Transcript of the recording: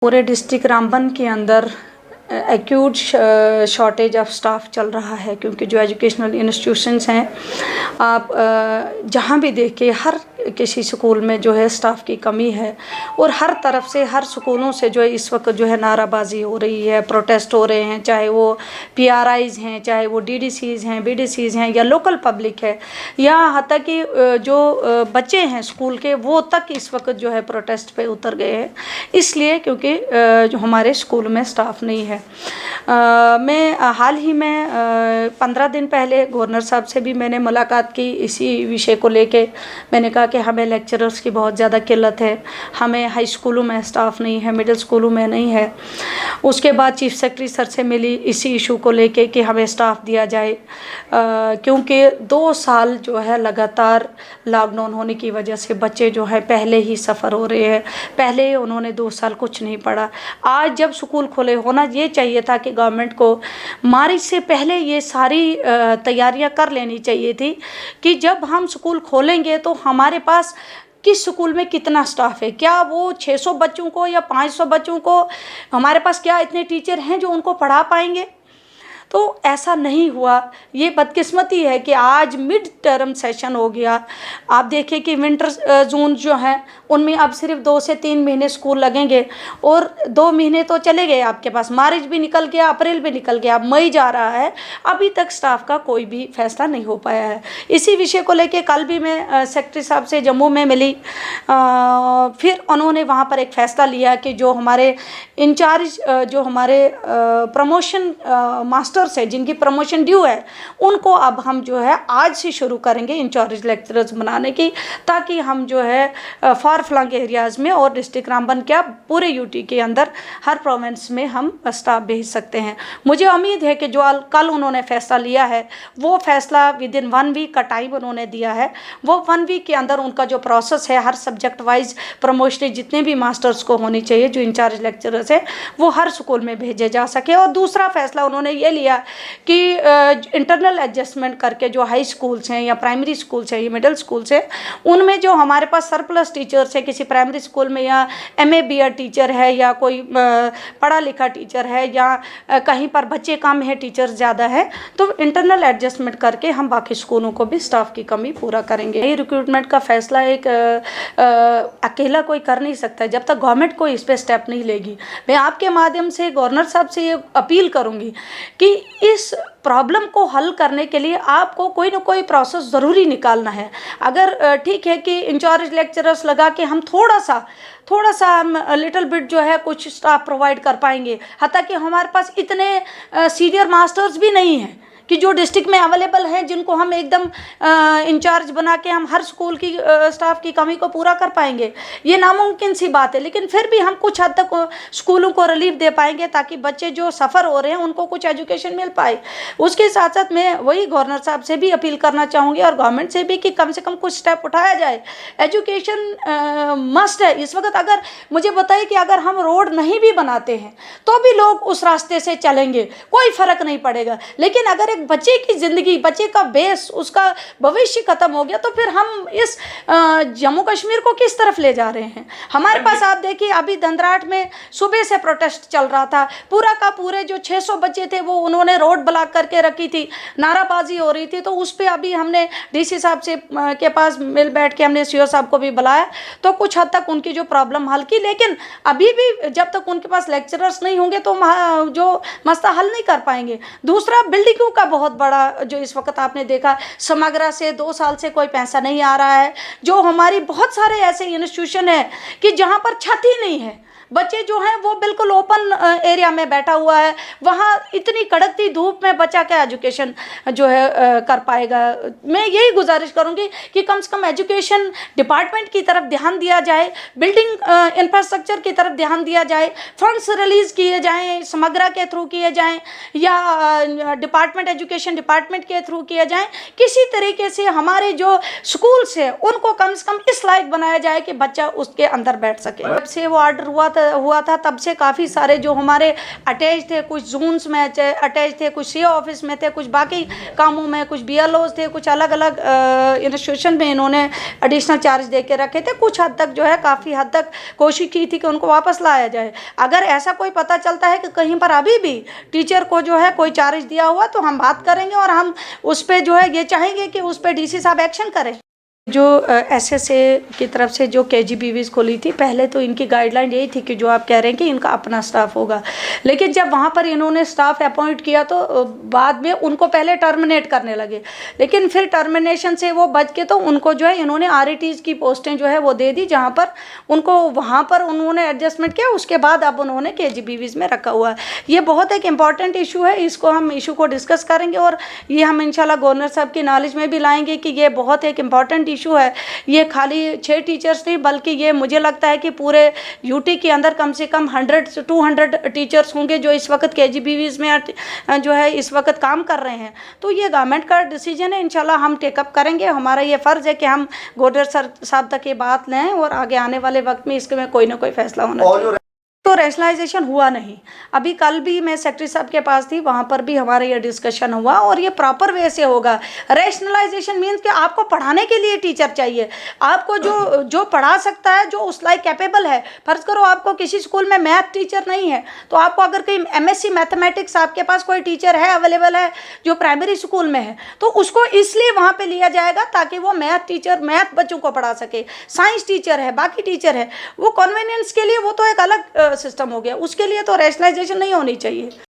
पूरे डिस्ट्रिक्ट रामबन के अंदर एक्यूट शॉर्टेज ऑफ स्टाफ चल रहा है, क्योंकि जो एजुकेशनल इंस्टीट्यूशंस हैं, आप जहाँ भी देखिए हर किसी स्कूल में जो है स्टाफ की कमी है। और हर तरफ से, हर स्कूलों से जो है इस वक्त जो है नाराबाजी हो रही है, प्रोटेस्ट हो रहे हैं, चाहे वो PRIs हैं, चाहे वो DDCs हैं, BDCs हैं, या लोकल पब्लिक है, या यहाँ तक कि जो बच्चे हैं स्कूल के, वो तक इस वक्त जो है प्रोटेस्ट पे उतर गए हैं, इसलिए क्योंकि जो हमारे स्कूल में स्टाफ नहीं है। मैं हाल ही में 15 दिन पहले गवर्नर साहब से भी मैंने मुलाकात की इसी विषय को लेके। मैंने कहा कि हमें लेक्चरर्स की बहुत ज़्यादा किल्लत है, हमें हाई स्कूलों में स्टाफ नहीं है, मिडिल स्कूलों में नहीं है। उसके बाद चीफ सेक्रेटरी सर से मिली इसी इशू को लेके कि हमें स्टाफ दिया जाए, क्योंकि 2 साल जो है लगातार लॉकडाउन होने की वजह से बच्चे जो है पहले ही सफ़र हो रहे हैं। पहले उन्होंने 2 साल कुछ नहीं पढ़ा। आज जब स्कूल खोले, होना ये चाहिए था कि गवर्नमेंट को मार्च से पहले ये सारी तैयारियां कर लेनी चाहिए थी कि जब हम स्कूल खोलेंगे तो हमारे पास किस स्कूल में कितना स्टाफ है, क्या वो 600 बच्चों को या 500 बच्चों को, हमारे पास क्या इतने टीचर हैं जो उनको पढ़ा पाएंगे। तो ऐसा नहीं हुआ। ये बदकिस्मती है कि आज मिड टर्म सेशन हो गया। आप देखिए कि विंटर जोन जो है उनमें अब सिर्फ 2 से 3 महीने स्कूल लगेंगे, और 2 महीने तो चले गए आपके पास, मार्च भी निकल गया, अप्रैल भी निकल गया, अब मई जा रहा है, अभी तक स्टाफ का कोई भी फैसला नहीं हो पाया है। इसी विषय को लेके कल भी मैं सेक्रेटरी साहब से जम्मू में मिली। फिर उन्होंने वहाँ पर एक फ़ैसला लिया कि जो हमारे इंचार्ज जो हमारे प्रमोशन मास्टर है, जिनकी प्रमोशन ड्यू है, उनको अब हम जो है आज से शुरू करेंगे इंचार्ज लेक्चरर्स बनाने की, ताकि हम जो है फार फ्लंग एरियाज़ में और डिस्ट्रिक्ट रामबन क्या पूरे यूटी के अंदर हर प्रोविंस में हम स्टाफ भेज सकते हैं। मुझे उम्मीद है कि जो कल उन्होंने फैसला लिया है, वो फैसला विदिन 1 वीक का टाइम उन्होंने दिया है, वो 1 वीक के अंदर उनका जो प्रोसेस है, हर सब्जेक्ट वाइज प्रमोशन जितने भी मास्टर्स को होनी चाहिए, जो इंचार्ज लेक्चरर्स है, वो हर स्कूल में भेजे जा सके। और दूसरा फैसला उन्होंने ये लिया कि इंटरनल एडजस्टमेंट करके जो हाई स्कूल्स हैं या प्राइमरी स्कूल्स हैं या मिडिल स्कूल्स हैं, उनमें जो हमारे पास सरप्लस टीचर्स है, किसी प्राइमरी स्कूल में या MA BEd टीचर है, या कोई पढ़ा लिखा टीचर है, या कहीं पर बच्चे कम है, टीचर ज़्यादा है, तो इंटरनल एडजस्टमेंट करके हम बाकी स्कूलों को भी स्टाफ की कमी पूरा करेंगे। ये रिक्रूटमेंट का फैसला एक अकेला कोई कर नहीं सकता जब तक गवर्नमेंट कोई इस पर स्टेप नहीं लेगी। मैं आपके माध्यम से गवर्नर साहब से ये अपील करूँगी कि इस प्रॉब्लम को हल करने के लिए आपको कोई ना कोई प्रोसेस ज़रूरी निकालना है। अगर ठीक है कि इंचार्ज लेक्चरर्स लगा के हम थोड़ा सा हम लिटिल बिट जो है कुछ स्टाफ प्रोवाइड कर पाएंगे, हालांकि हमारे पास इतने सीनियर मास्टर्स भी नहीं हैं कि जो डिस्ट्रिक्ट में अवेलेबल हैं, जिनको हम एकदम इंचार्ज बना के हम हर स्कूल की स्टाफ की कमी को पूरा कर पाएंगे। ये नामुमकिन सी बात है, लेकिन फिर भी हम कुछ हद तक स्कूलों को रिलीफ दे पाएंगे, ताकि बच्चे जो सफ़र हो रहे हैं उनको कुछ एजुकेशन मिल पाए। उसके साथ साथ मैं वही गवर्नर साहब से भी अपील करना चाहूँगी और गवर्नमेंट से भी कि कम से कम कुछ स्टेप उठाया जाए। एजुकेशन मस्ट है इस वक्त। अगर मुझे बताइए कि अगर हम रोड नहीं भी बनाते हैं तो भी लोग उस रास्ते से चलेंगे, कोई फ़र्क नहीं पड़ेगा। लेकिन अगर बच्चे की ज़िंदगी, बच्चे का बेस, उसका भविष्य खत्म हो गया, तो फिर हम इस जम्मू कश्मीर को किस तरफ ले जा रहे हैं। हमारे पास आप देखिए अभी धंधराट में सुबह से प्रोटेस्ट चल रहा था, पूरा का पूरे जो 600 बच्चे थे वो उन्होंने रोड ब्लॉक करके रखी थी, नाराबाजी हो रही थी। तो उस पर अभी हमने DC साहब से के पास मिल बैठ के हमने CO साहब को भी बुलाया, तो कुछ हद तक उनकी जो प्रॉब्लम हल की। लेकिन अभी भी जब तक उनके पास लेक्चरर्स नहीं होंगे तो जो मसला हल नहीं कर पाएंगे। दूसरा, बिल्डिंगों का बहुत बड़ा जो इस वक्त आपने देखा, समग्रा से 2 साल से कोई पैसा नहीं आ रहा है। जो हमारी बहुत सारे ऐसे इंस्टीट्यूशन है कि जहाँ पर छत ही नहीं है, बच्चे जो हैं वो बिल्कुल ओपन एरिया में बैठा हुआ है, वहाँ इतनी कड़कती धूप में बच्चा क्या एजुकेशन जो है कर पाएगा। मैं यही गुजारिश करूँगी कि कम से कम एजुकेशन डिपार्टमेंट की तरफ ध्यान दिया जाए, बिल्डिंग इंफ्रास्ट्रक्चर की तरफ ध्यान दिया जाए, फंड्स रिलीज़ किए जाएँ, समग्रा के थ्रू किए जाएँ या डिपार्टमेंट एजुकेशन डिपार्टमेंट के थ्रू किए जाएँ। किसी तरीके से हमारे जो स्कूल्स हैं उनको कम से कम इस लायक बनाया जाए कि बच्चा उसके अंदर बैठ सके। जब से वो ऑर्डर हुआ था हुआ था तब से काफ़ी सारे जो हमारे अटैच थे, कुछ जोन्स में अटैच थे, कुछ सी ऑफिस में थे, कुछ बाकी कामों में, कुछ BLOs थे, कुछ अलग अलग इंस्टीट्यूशन में इन्होंने एडिशनल चार्ज दे के रखे थे। कुछ हद तक जो है काफ़ी हद तक कोशिश की थी कि उनको वापस लाया जाए। अगर ऐसा कोई पता चलता है कि कहीं पर अभी भी टीचर को जो है कोई चार्ज दिया हुआ तो हम बात करेंगे और हम उस पर जो है ये चाहेंगे कि उस पर DC साहब एक्शन करें। जो SSA की तरफ से जो KGBVs खोली थी, पहले तो इनकी गाइडलाइन यही थी कि जो आप कह रहे हैं कि इनका अपना स्टाफ होगा, लेकिन जब वहाँ पर इन्होंने स्टाफ अपॉइंट किया तो बाद में उनको पहले टर्मिनेट करने लगे, लेकिन फिर टर्मिनेशन से वो बच के तो उनको जो है इन्होंने RETs की पोस्टें जो है वो दे दी, जहाँ पर उनको वहाँ पर उन्होंने एडजस्टमेंट किया। उसके बाद अब उन्होंने KGBVs में रखा हुआ है। ये बहुत एक इम्पॉर्टेंट इशू है, इसको हम इशू को डिस्कस करेंगे और ये हम इंशाल्लाह गवर्नर साहब की नॉलेज में भी लाएंगे कि ये बहुत एक इम्पॉर्टेंट इशू है। ये खाली 6 टीचर्स नहीं, बल्कि ये मुझे लगता है कि पूरे UT के अंदर कम से कम 100 से 200 टीचर्स होंगे जो इस वक्त KGBVs में जो है इस वक्त काम कर रहे हैं। तो ये गवर्नमेंट का डिसीजन है, इंशाल्लाह हम टेकअप करेंगे। हमारा ये फ़र्ज़ है कि हम गवर्नर साहब तक ये बात लें और आगे आने वाले वक्त में इसके में कोई ना कोई फैसला होना चाहिए। तो रैशनलाइजेशन हुआ नहीं। अभी कल भी मैं सेक्रेटरी साहब के पास थी, वहाँ पर भी हमारा ये डिस्कशन हुआ और ये प्रॉपर वे से होगा। रैशनलाइजेशन मीन्स कि आपको पढ़ाने के लिए टीचर चाहिए, आपको जो पढ़ा सकता है, जो उस लाइक कैपेबल है। फर्ज करो आपको किसी स्कूल में मैथ टीचर नहीं है, तो आपको अगर कहीं MSc मैथमेटिक्स आपके पास कोई टीचर है, अवेलेबल है जो प्राइमरी स्कूल में है, तो उसको इसलिए वहाँ पर लिया जाएगा ताकि वो मैथ बच्चों को पढ़ा सके। साइंस टीचर है, बाकी टीचर है, वो कन्वीनियंस के लिए वो तो एक अलग सिस्टम हो गया, उसके लिए तो रैशनलाइजेशन नहीं होनी चाहिए।